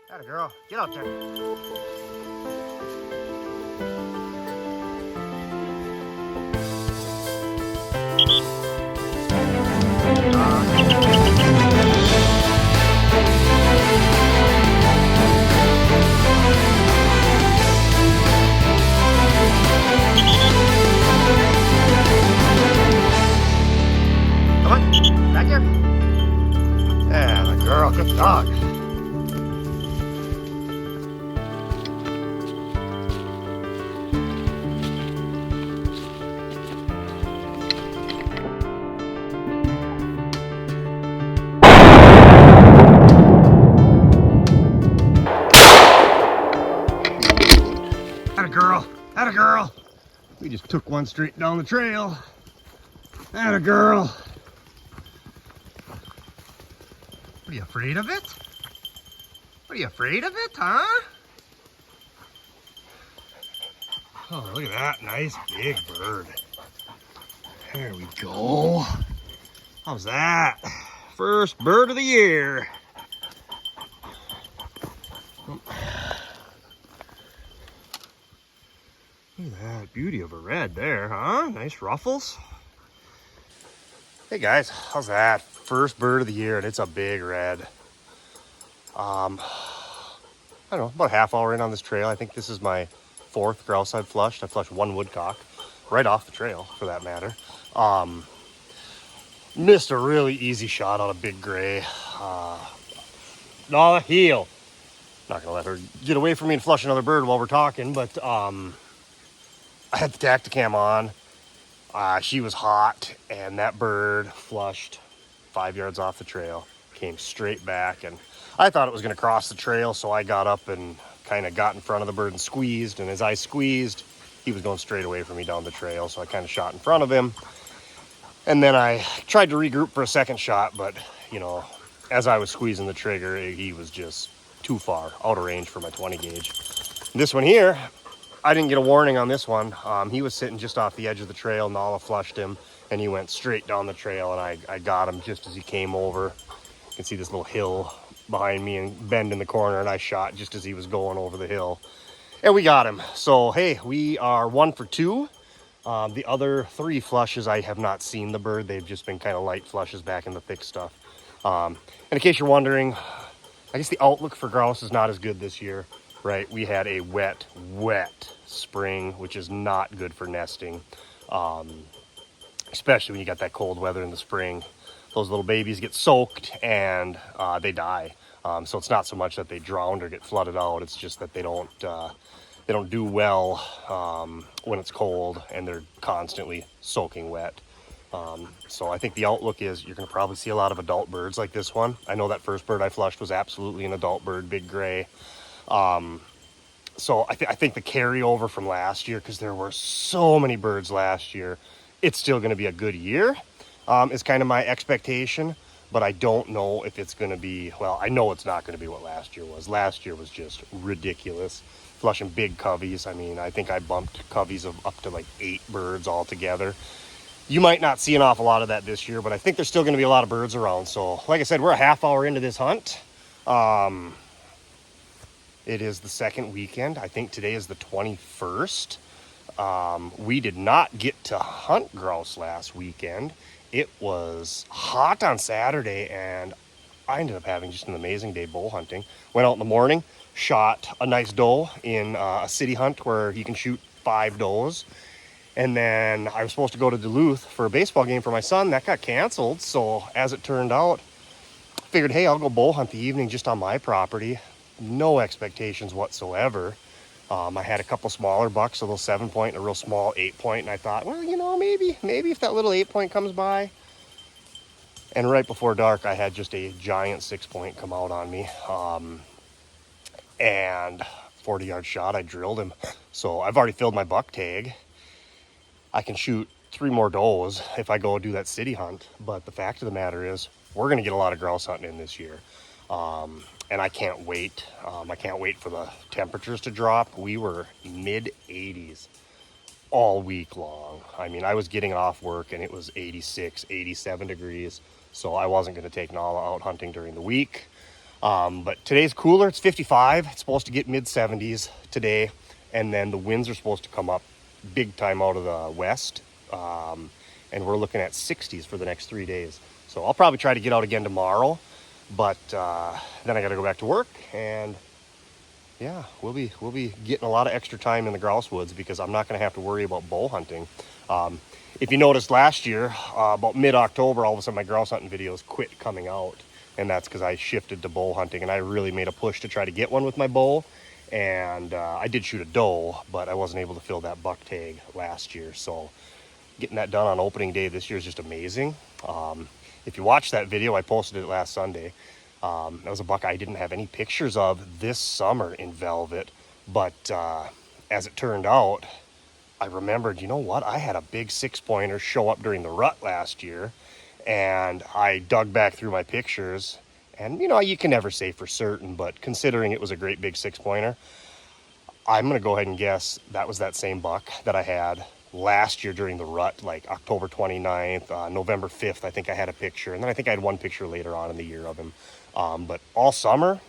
Atta girl, get out there. Come on, back here. Atta girl, good dog. Atta girl, atta girl. We just took one straight down the trail. Atta girl. What, are you afraid of it? What, are you afraid of it, huh? Oh, look at that nice big bird. There we go. How's that? First bird of the year. Look at that beauty of a red there, huh? Nice ruffles. Hey guys, how's that? First bird of the year, and it's a big red. I don't know, about a half hour in on this trail. I think this is my fourth grouse I've flushed. I flushed one woodcock right off the trail, for that matter. Missed a really easy shot on a big gray. No, heel. Not gonna let her get away from me and flush another bird while we're talking, but I had the Tacticam on. She was hot, and that bird flushed 5 yards off the trail, came straight back, and I thought it was going to cross the trail, so I got up and kind of got in front of the bird and squeezed, and as I squeezed, he was going straight away from me down the trail, so I kind of shot in front of him, and then I tried to regroup for a second shot, but, you know, as I was squeezing the trigger, he was just too far, out of range for my 20 gauge. This one here, I didn't get a warning on this one. He was sitting just off the edge of the trail. Nala flushed him, and he went straight down the trail, and I got him just as he came over. You can see this little hill behind me and bend in the corner, and I shot just as he was going over the hill. And we got him. So, hey, we are 1 for 2. The other 3 flushes, I have not seen the bird. They've just been kind of light flushes back in the thick stuff. And in case you're wondering, I guess the outlook for grouse is not as good this year. Right, we had a wet spring, which is not good for nesting, especially when you got that cold weather in the spring. Those little babies get soaked and they die. So it's not so much that they drowned or get flooded out. It's just that they don't do well when it's cold and they're constantly soaking wet. So I think the outlook is you're going to probably see a lot of adult birds like this one. I know that first bird I flushed was absolutely an adult bird, big gray. So I think the carryover from last year, because there were so many birds last year, it's still going to be a good year, is kind of my expectation. But I don't know if it's going to be, well, I know it's not going to be what last year was. Last year was just ridiculous. Flushing big coveys. I mean, I think I bumped coveys of up to like 8 birds altogether. You might not see an awful lot of that this year, but I think there's still going to be a lot of birds around. So like I said, we're a half hour into this hunt. It is the second weekend. I think today is the 21st. We did not get to hunt grouse last weekend. It was hot on Saturday, and I ended up having just an amazing day bow hunting. Went out in the morning, shot a nice doe in a city hunt where you can shoot 5 does. And then I was supposed to go to Duluth for a baseball game for my son. That got canceled. So as it turned out, I figured, hey, I'll go bow hunt the evening just on my property. No expectations whatsoever. I had a couple smaller bucks, a little 7-point and a real small 8-point, and I thought, well, you know, maybe if that little 8-point comes by. And right before dark, I had just a giant 6-point come out on me, and 40-yard shot. I drilled him. So I've already filled my buck tag. I can shoot 3 more does if I go do that city hunt. But the fact of the matter is, we're going to get a lot of grouse hunting in this year. And I can't wait. I can't wait for the temperatures to drop. We were mid-80s all week long. I mean, I was getting off work and it was 86, 87 degrees. So I wasn't going to take Nala out hunting during the week. But today's cooler. It's 55. It's supposed to get mid-70s today. And then the winds are supposed to come up big time out of the west. And we're looking at 60s for the next 3 days. So I'll probably try to get out again tomorrow. But then I got to go back to work. And yeah, we'll be getting a lot of extra time in the grouse woods because I'm not going to have to worry about bow hunting. If you noticed last year, about mid-October, all of a sudden my grouse hunting videos quit coming out. And that's because I shifted to bow hunting, and I really made a push to try to get one with my bow. And I did shoot a doe, but I wasn't able to fill that buck tag last year. So getting that done on opening day this year is just amazing. If you watch that video, I posted it last Sunday. That was a buck I didn't have any pictures of this summer in velvet. But as it turned out, I remembered, you know what? I had a big 6-pointer show up during the rut last year. And I dug back through my pictures. And, you know, you can never say for certain. But considering it was a great big 6-pointer, I'm going to go ahead and guess that was that same buck that I had last year during the rut, like October 29th, November 5th. I think I had a picture. And then I think I had one picture later on in the year of him. But all summer,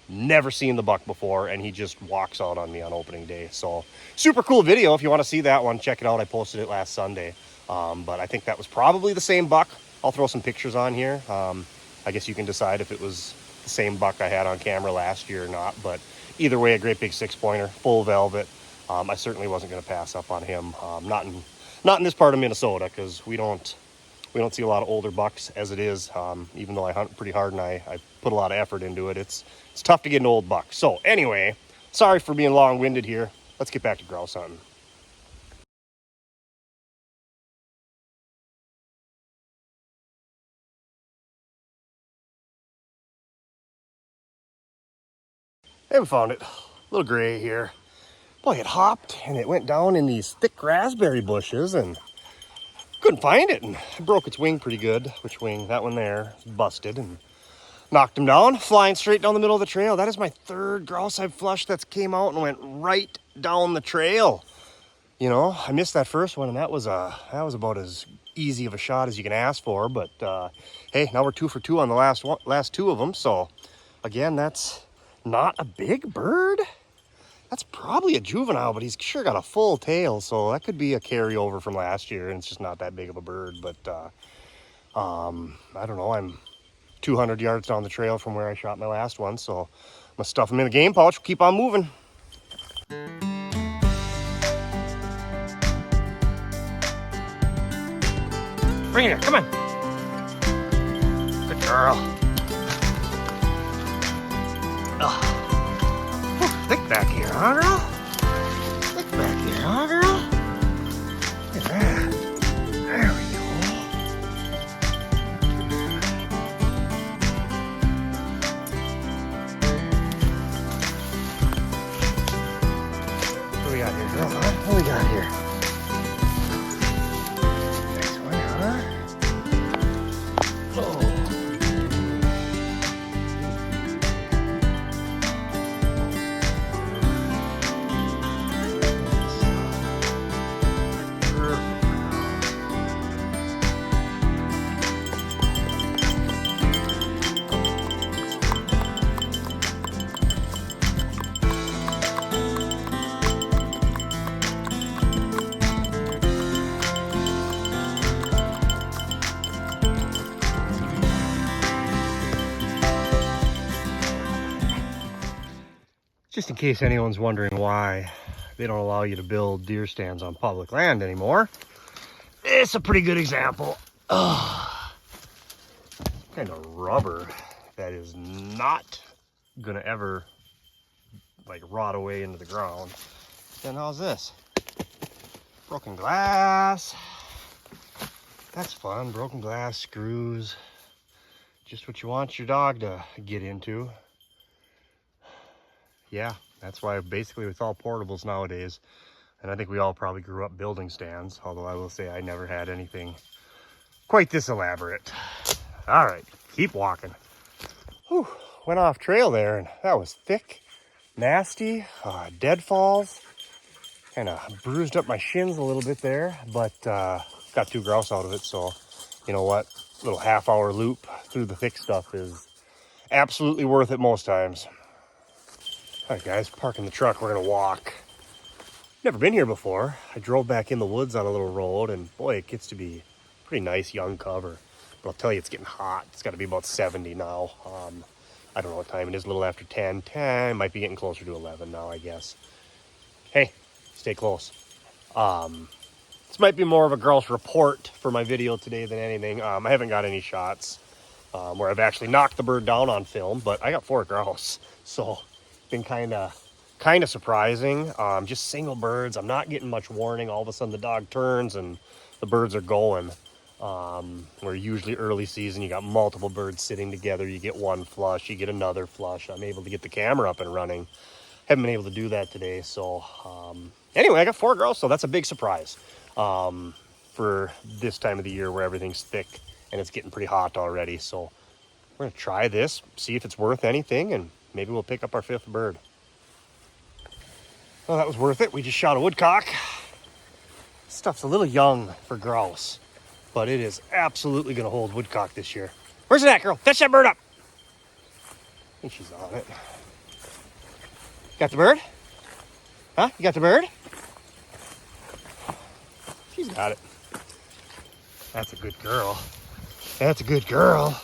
never seen the buck before, and he just walks out on me on opening day. So super cool video. If you want to see that one, check it out. I posted it last Sunday. But I think that was probably the same buck. I'll throw some pictures on here. I guess you can decide if it was the same buck I had on camera last year or not. But either way, a great big 6-pointer, full velvet. I certainly wasn't going to pass up on him. Not in this part of Minnesota, because we don't see a lot of older bucks as it is. Even though I hunt pretty hard and I put a lot of effort into it, it's tough to get an old buck. So anyway, sorry for being long-winded here. Let's get back to grouse hunting. Hey, we found it. A little gray here. Boy, it hopped and it went down in these thick raspberry bushes and couldn't find it, and it broke its wing pretty good. Which wing? That one there. It's busted and knocked him down, flying straight down the middle of the trail. That is my third grouse I've flushed that's came out and went right down the trail. You know, I missed that first one, and that was about as easy of a shot as you can ask for. But hey, now we're 2 for 2 on the last two of them. So again, that's not a big bird. That's probably a juvenile, but he's sure got a full tail, so that could be a carryover from last year, and it's just not that big of a bird. But I don't know, I'm 200 yards down the trail from where I shot my last one, so I'm gonna stuff him in the game pouch. We'll keep on moving. Bring it here, come on. Good girl. Thick back here, huh, girl? Thick back here, huh, girl? Look at that. There we go. What do we got here, girl, huh? What do we got here? Nice one, huh? Oh. Just in case anyone's wondering why they don't allow you to build deer stands on public land anymore, it's a pretty good example. Kind of rubber that is not gonna ever like rot away into the ground. Then how's this? Broken glass. That's fun. Broken glass, screws. Just what you want your dog to get into. Yeah, that's why basically it's all portables nowadays. And I think we all probably grew up building stands, although I will say I never had anything quite this elaborate. All right, keep walking. Whew, went off trail there, and that was thick, nasty, deadfalls. Kind of bruised up my shins a little bit there, but got 2 grouse out of it, so you know what? Little half-hour loop through the thick stuff is absolutely worth it most times. All right, guys, parking the truck. We're gonna walk. Never been here before. I drove back in the woods on a little road, and boy, it gets to be pretty nice young cover. But I'll tell you, it's getting hot. It's got to be about 70 now. I don't know what time it is. A little after 10. 10 might be getting closer to 11 now, I guess. Hey, stay close. This might be more of a grouse report for my video today than anything. I haven't got any shots where I've actually knocked the bird down on film, but I got 4 grouse, so been kind of surprising. Just single birds. I'm not getting much warning. All of a sudden the dog turns and the birds are going. Where usually early season you got multiple birds sitting together. You get one flush, you get another flush. I'm able to get the camera up and running. Haven't been able to do that today. So anyway, I got 4 grouse, so that's a big surprise for this time of the year where everything's thick and it's getting pretty hot already. So we're gonna try this, see if it's worth anything, and maybe we'll pick up our 5th bird. Well, that was worth it. We just shot a woodcock. Stuff's a little young for grouse, but it is absolutely going to hold woodcock this year. Where's that girl? Fetch that bird up. I think she's on it. Got the bird? Huh? You got the bird? She's got it. That's a good girl. That's a good girl.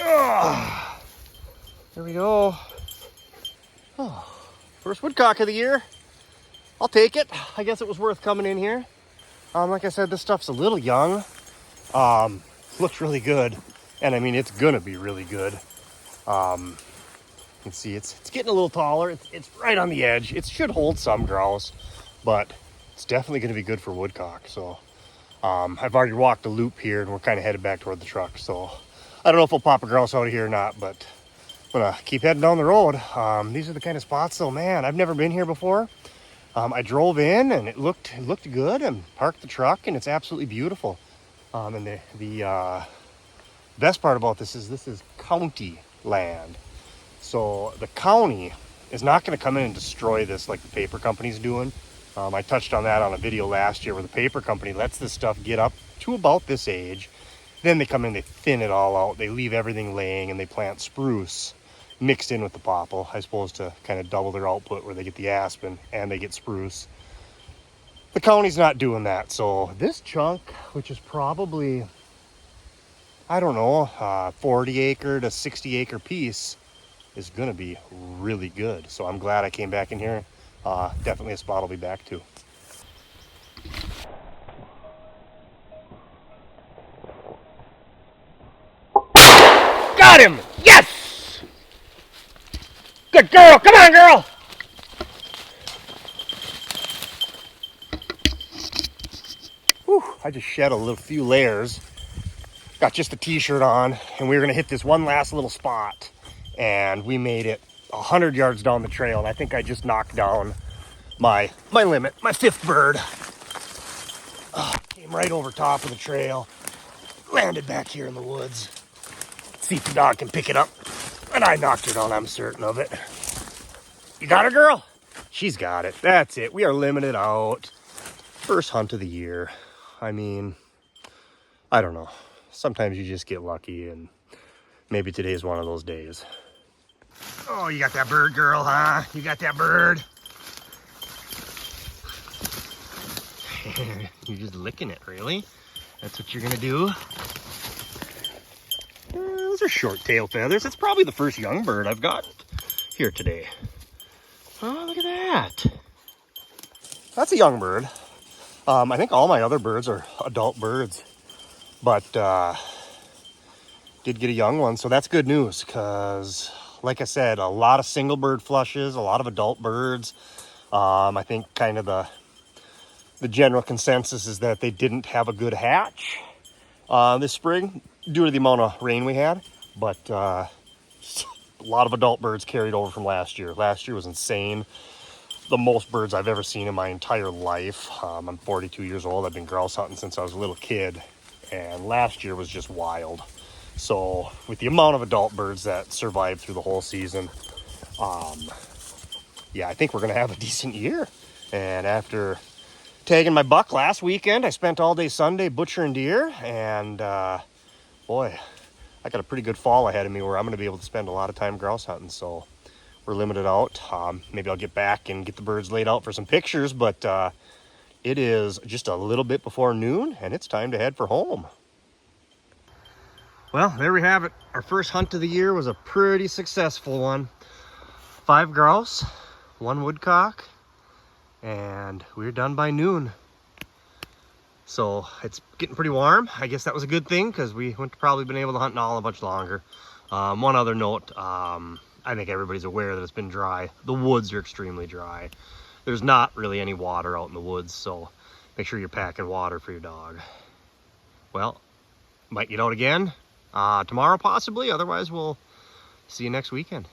Oh, there we go. Oh, first woodcock of the year. I'll take it. I guess it was worth coming in here. Like I said, this stuff's a little young. Looks really good. And I mean, it's gonna be really good. You can see it's getting a little taller. It's right on the edge. It should hold some grouse, but it's definitely gonna be good for woodcock. So I've already walked the loop here and we're kind of headed back toward the truck. So I don't know if we'll pop a grouse out of here or not, but I'm gonna keep heading down the road. These are the kind of spots though, man, I've never been here before. I drove in and it looked good and parked the truck and it's absolutely beautiful. And the best part about this is county land. So the county is not going to come in and destroy this like the paper company's doing. I touched on that on a video last year where the paper company lets this stuff get up to about this age. Then they come in, they thin it all out, they leave everything laying, and they plant spruce mixed in with the popple, I suppose, to kind of double their output where they get the aspen and they get spruce. The county's not doing that. So this chunk, which is probably, I don't know, 40 acre to 60 acre piece, is going to be really good. So I'm glad I came back in here. Definitely a spot I'll be back to. Got him! Yes! Good girl! Come on, girl! Whew, I just shed a few layers. Got just a t-shirt on, and we were gonna hit this one last little spot, and we made it 100 yards down the trail, and I think I just knocked down my limit, my 5th bird. Came right over top of the trail, landed back here in the woods. See if the dog can pick it up. And I knocked her down, I'm certain of it. You got her, girl? She's got it. That's it. We are limited out. First hunt of the year. I mean, I don't know. Sometimes you just get lucky, and maybe today's one of those days. Oh, you got that bird, girl, huh? You got that bird? You're just licking it, really? That's what you're gonna do? Those are short tail feathers. It's probably the first young bird I've got here today. Oh, look at that. That's a young bird. I think all my other birds are adult birds, but did get a young one, so that's good news, because like I said, a lot of single bird flushes, a lot of adult birds. I think kind of the general consensus is that they didn't have a good hatch this spring due to the amount of rain we had, but a lot of adult birds carried over from last year. Last year was insane. The most birds I've ever seen in my entire life. I'm 42 years old. I've been grouse hunting since I was a little kid, and last year was just wild. So with the amount of adult birds that survived through the whole season, yeah, I think we're gonna have a decent year. And after tagging my buck last weekend, I spent all day Sunday butchering deer, and boy, I got a pretty good fall ahead of me where I'm going to be able to spend a lot of time grouse hunting. So we're limited out. Maybe I'll get back and get the birds laid out for some pictures, but it is just a little bit before noon and it's time to head for home. Well, there we have it. Our first hunt of the year was a pretty successful one. 5 grouse, 1 woodcock, and we're done by noon. So it's getting pretty warm. I guess that was a good thing because we wouldn't have probably been able to hunt all a bunch longer. One other note, I think everybody's aware that it's been dry. The woods are extremely dry. There's not really any water out in the woods, so make sure you're packing water for your dog. Well, might get out again tomorrow possibly. Otherwise, we'll see you next weekend.